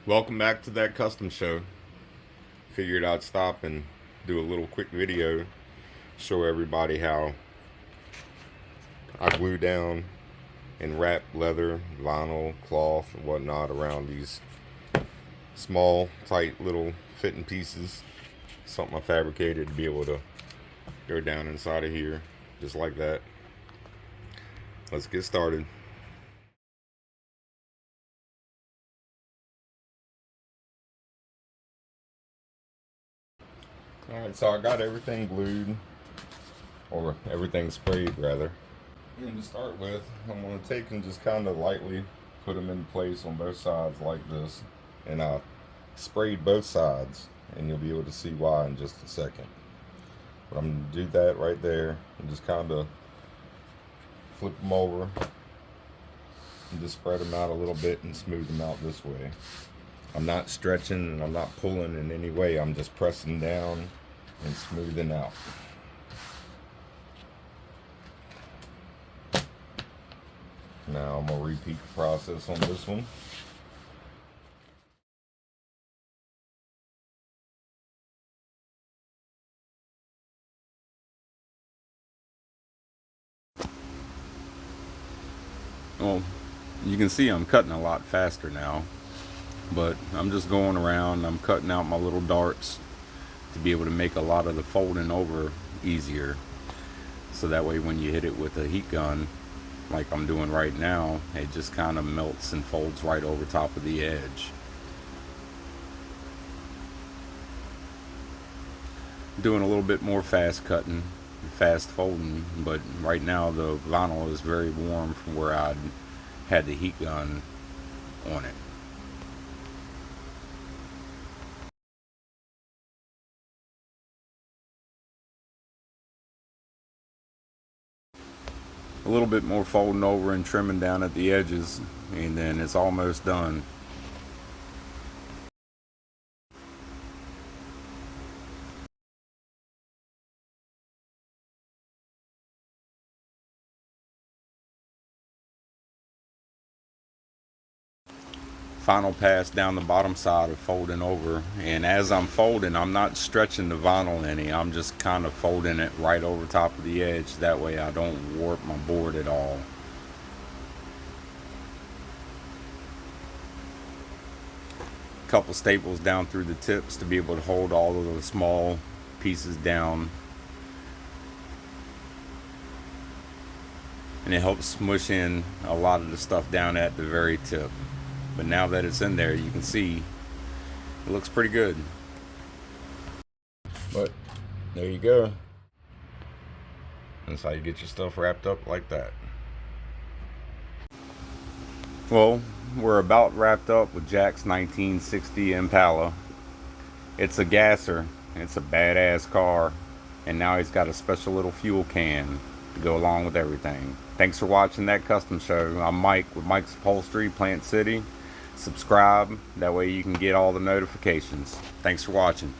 Welcome back to that custom show. Figured I'd stop and do a little quick video, show everybody how I glue down and wrap leather, vinyl, cloth, and whatnot around these small, tight little fitting pieces. Something I fabricated to be able to go down inside of here, just like that. Let's get started. Alright, so I got everything glued, or everything sprayed rather. And to start with, I'm going to take and just kind of lightly put them in place on both sides like this. And I sprayed both sides, and you'll be able to see why in just a second. But I'm going to do that right there and just kind of flip them over and just spread them out a little bit and smooth them out this way. I'm not stretching and I'm not pulling in any way. I'm just pressing down and smoothing out. Now I'm going to repeat the process on this one. Well, you can see I'm cutting a lot faster now, but I'm just going around, I'm cutting out my little darts to be able to make a lot of the folding over easier, so that way when you hit it with a heat gun like I'm doing right now, it just kind of melts and folds right over top of the edge. Doing a little bit more fast cutting, fast folding, but right now the vinyl is very warm from where I had the heat gun on it. A little bit more folding over and trimming down at the edges, and then it's almost done. Final pass down the bottom side of folding over, and as I'm folding, I'm not stretching the vinyl any. I'm just kind of folding it right over top of the edge, that way I don't warp my board at all. Couple staples down through the tips to be able to hold all of the small pieces down, and it helps smush in a lot of the stuff down at the very tip. But now that it's in there, you can see it looks pretty good. But there you go. That's how you get your stuff wrapped up like that. Well, we're about wrapped up with Jack's 1960 Impala. It's a gasser. It's a badass car. And now he's got a special little fuel can to go along with everything. Thanks for watching that custom show. I'm Mike with Mike's Upholstery, Plant City. Subscribe, that way you can get all the notifications. Thanks for watching.